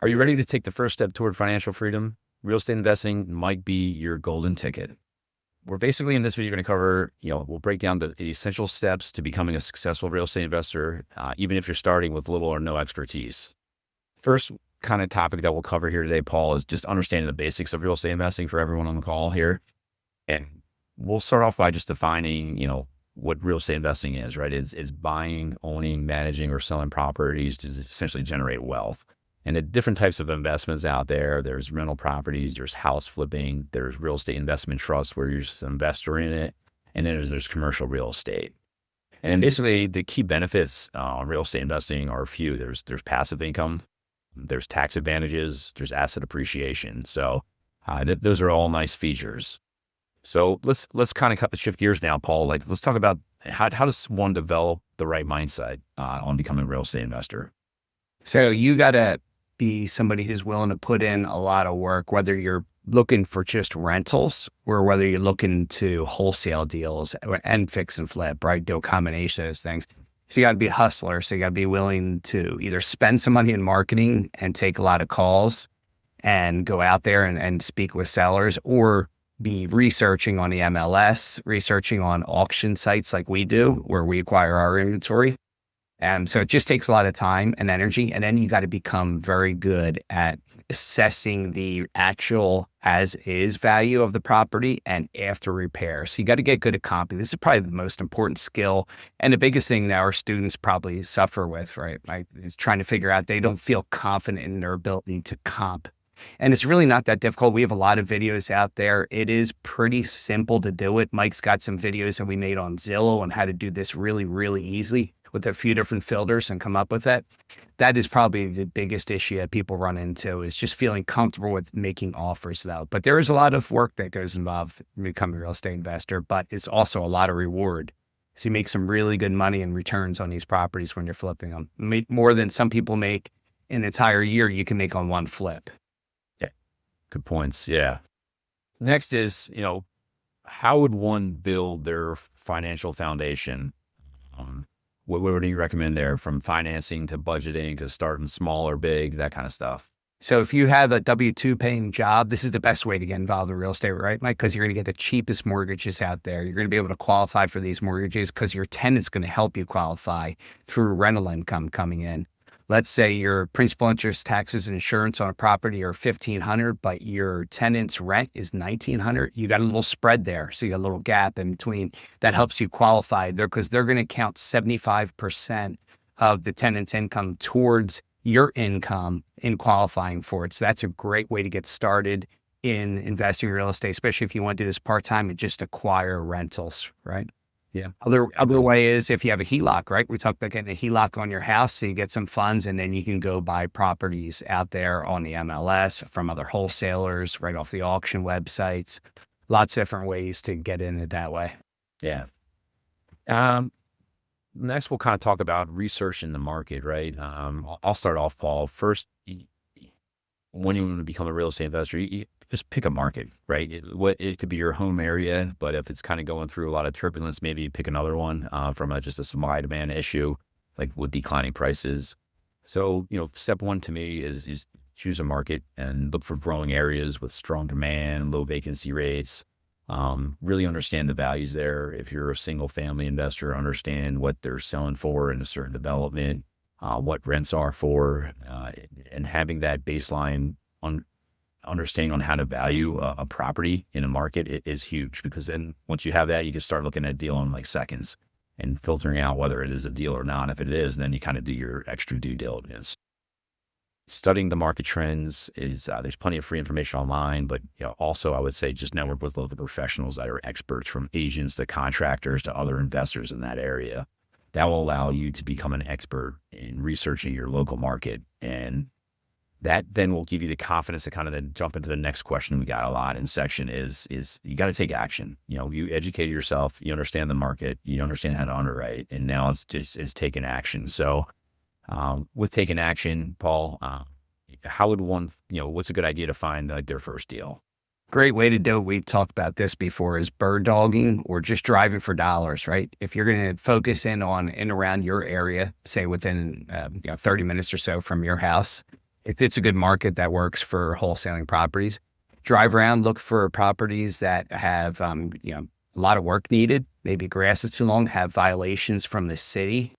Are you ready to take the first step toward financial freedom? Real estate investing might be your golden ticket. We're basically in this video going to cover, we'll break down the essential steps to becoming a successful real estate investor, even if you're starting with little or no expertise. First kind of topic that we'll cover here today, Paul, is just understanding the basics of real estate investing for everyone on the call here. And we'll start off by just defining, what real estate investing is, right? It's buying, owning, managing, or selling properties to essentially generate wealth. And the different types of investments out there, there's rental properties, there's house flipping, there's real estate investment trusts where you're just an investor in it. And then there's commercial real estate. And then basically the key benefits on real estate investing are a few. There's passive income, there's tax advantages, there's asset appreciation. So those are all nice features. So let's kind of shift gears now, Paul. Let's talk about how does one develop the right mindset on becoming a real estate investor? So you got to be somebody who's willing to put in a lot of work, whether you're looking for just rentals or whether you're looking to wholesale deals and fix and flip, right? Do a combination of those things. So you got to be a hustler. So you got to be willing to either spend some money in marketing and take a lot of calls and go out there and speak with sellers, or be researching on the MLS, researching on auction sites like we do, where we acquire our inventory. So it just takes a lot of time and energy. And then you got to become very good at assessing the actual as is value of the property and after repair. So you got to get good at comping. This is probably the most important skill. And the biggest thing that our students probably suffer with, right? Is trying to figure out they don't feel confident in their ability to comp. And it's really not that difficult. We have a lot of videos out there. It is pretty simple to do it. Mike's got some videos that we made on Zillow on how to do this really, really easily with a few different filters and come up with it. That is probably the biggest issue that people run into, is just feeling comfortable with making offers though. But there is a lot of work that goes involved in becoming a real estate investor, but it's also a lot of reward. So you make some really good money and returns on these properties when you're flipping them. Make more than some people make in an entire year you can make on one flip. Yeah, good points. Yeah. Next is, how would one build their financial foundation? What do you recommend there, from financing to budgeting to starting small or big, that kind of stuff? So if you have a W-2 paying job, this is the best way to get involved in real estate, right, Mike? Because you're going to get the cheapest mortgages out there. You're going to be able to qualify for these mortgages because your tenant's going to help you qualify through rental income coming in. Let's say your principal, interest, taxes, and insurance on a property are $1,500, but your tenant's rent is $1,900. You got a little spread there. So you got a little gap in between that helps you qualify there, because they're going to count 75% of the tenant's income towards your income in qualifying for it. So that's a great way to get started in investing in real estate, especially if you want to do this part-time and just acquire rentals, right? Yeah. Other way is if you have a HELOC, right? We talked about getting a HELOC on your house, so you get some funds and then you can go buy properties out there on the MLS from other wholesalers, right off the auction websites. Lots of different ways to get in it that way. Yeah. Next, we'll kind of talk about researching the market, right? I'll start off, Paul. First, when you want to become a real estate investor, you just pick a market, right? It could be your home area, but if it's kind of going through a lot of turbulence, maybe you pick another one from just a supply demand issue, like with declining prices. So, step one to me is choose a market and look for growing areas with strong demand, low vacancy rates. Really understand the values there. If you're a single family investor, understand what they're selling for in a certain development, what rents are for, and having that baseline understanding on how to value a property in a market is huge, because then once you have that, you can start looking at a deal in like seconds and filtering out whether it is a deal or not. If it is, then you kind of do your extra due diligence. Studying the market trends is, there's plenty of free information online, but also I would say just network with local professionals that are experts, from agents to contractors to other investors in that area. That will allow you to become an expert in researching your local market. And that then will give you the confidence to kind of then jump into the next question we got a lot in section is you got to take action. You educate yourself, you understand the market, you understand how to underwrite, and now it's taking action. So with taking action, Paul, how would one, what's a good idea to find like their first deal? Great way to do it. We talked about this before, is bird dogging or just driving for dollars, right? If you're going to focus in on and around your area, say within 30 minutes or so from your house, if it's a good market that works for wholesaling properties, drive around, look for properties that have, a lot of work needed. Maybe grass is too long, have violations from the city,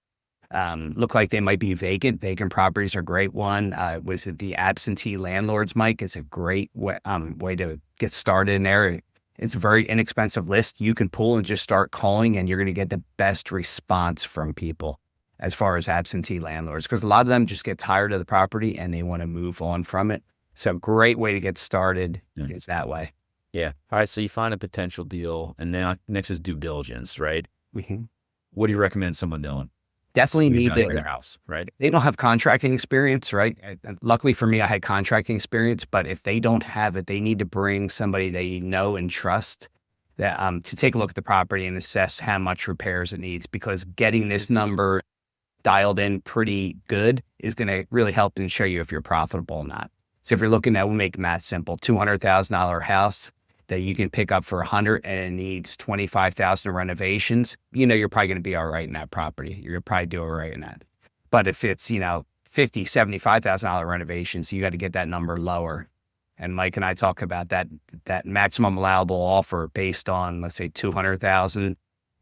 look like they might be vacant. Vacant properties are a great one. Was it the absentee landlords, Mike? It's a great way to get started in there. It's a very inexpensive list. You can pull and just start calling, and you're going to get the best response from people as far as absentee landlords, because a lot of them just get tired of the property and they want to move on from it. So great way to get started is that way. Yeah. All right. So you find a potential deal, and now next is due diligence, right? Mhm. What do you recommend someone doing? Definitely need Evaluate their to. house, right? They don't have contracting experience, right? And luckily for me, I had contracting experience, but if they don't have it, they need to bring somebody they know and trust that to take a look at the property and assess how much repairs it needs, because getting this number dialed in pretty good is going to really help and show you if you're profitable or not. So if you're looking at, we'll make math simple, $200,000 house that you can pick up for 100 and it needs 25,000 renovations, you're probably going to be all right in that property. You're going to probably do all right in that. But if it's, 50, $75,000 renovations, you got to get that number lower. And Mike and I talk about that maximum allowable offer based on, let's say 200,000,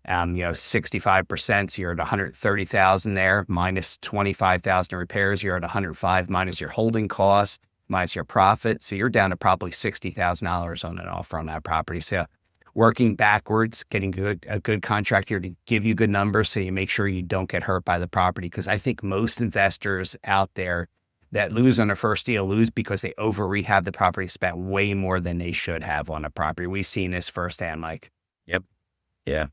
65%, so you're at 130,000 there, minus 25,000 repairs, you're at 105, minus your holding costs, minus your profit. So you're down to probably $60,000 on an offer on that property. So working backwards, getting a good contractor to give you good numbers so you make sure you don't get hurt by the property. Because I think most investors out there that lose on their first deal lose because they over rehab the property, spent way more than they should have on a property. We've seen this firsthand, Mike. Yep. Yeah.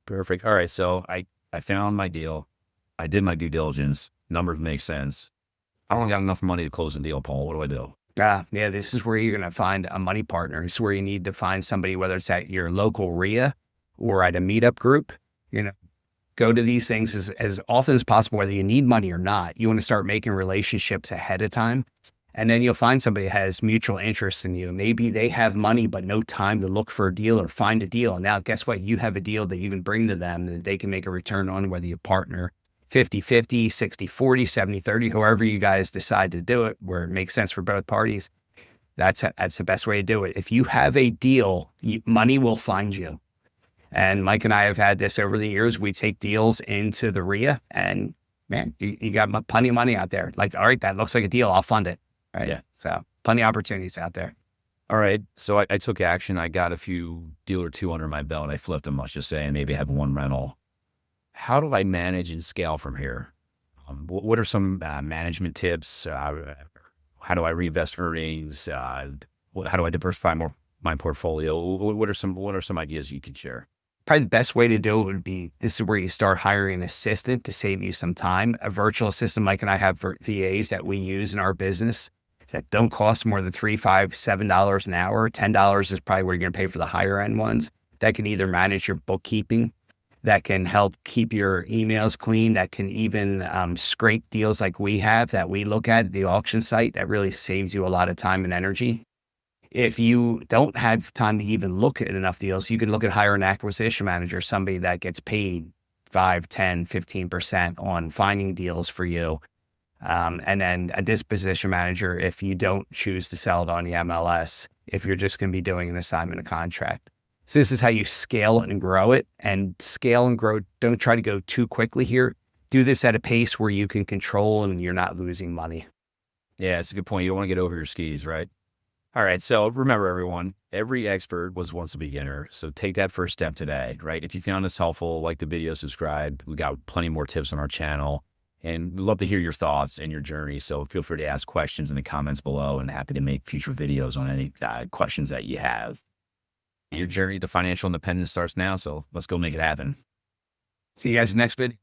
Perfect. All right. So I found my deal. I did my due diligence. Numbers make sense. I don't got enough money to close the deal, Paul. What do I do? Yeah, this is where you're going to find a money partner. This is where you need to find somebody, whether it's at your local REIA or at a meetup group. Go to these things as often as possible, whether you need money or not. You want to start making relationships ahead of time. And then you'll find somebody that has mutual interest in you. Maybe they have money, but no time to look for a deal or find a deal. And now guess what? You have a deal that you can bring to them that they can make a return on, whether you partner 50-50, 60-40, 70-30, however you guys decide to do it, where it makes sense for both parties. That's the best way to do it. If you have a deal, money will find you. And Mike and I have had this over the years. We take deals into the REIA and man, you got plenty of money out there. Like, all right, that looks like a deal. I'll fund it. Right. Yeah. So plenty of opportunities out there. All right. So I took action. I got a few deal or two under my belt. I flipped them, let's just say, and maybe have one rental. How do I manage and scale from here? What are some management tips? How do I reinvest earnings? How do I diversify my portfolio? What are some ideas you can share? Probably the best way to do it would be, this is where you start hiring an assistant to save you some time. A virtual assistant. Mike and I have VAs that we use in our business that don't cost more than $3, $5, $7 an hour. $10 is probably where you're going to pay for the higher end ones. That can either manage your bookkeeping, that can help keep your emails clean, that can even scrape deals like we have that we look at the auction site. That really saves you a lot of time and energy. If you don't have time to even look at enough deals, you can look at hire an acquisition manager, somebody that gets paid 5, 10, 15% on finding deals for you. And then a disposition manager if you don't choose to sell it on the MLS, if you're just going to be doing an assignment of contract. So this is how you scale and grow it. And scale and grow, don't try to go too quickly here. Do this at a pace where you can control and you're not losing money. Yeah, it's a good point. You don't want to get over your skis, right? All right. So remember, everyone, every expert was once a beginner. So take that first step today, right? If you found this helpful, like the video, subscribe. We got plenty more tips on our channel. And we'd love to hear your thoughts and your journey. So feel free to ask questions in the comments below, and happy to make future videos on any questions that you have. Your journey to financial independence starts now. So let's go make it happen. See you guys next video.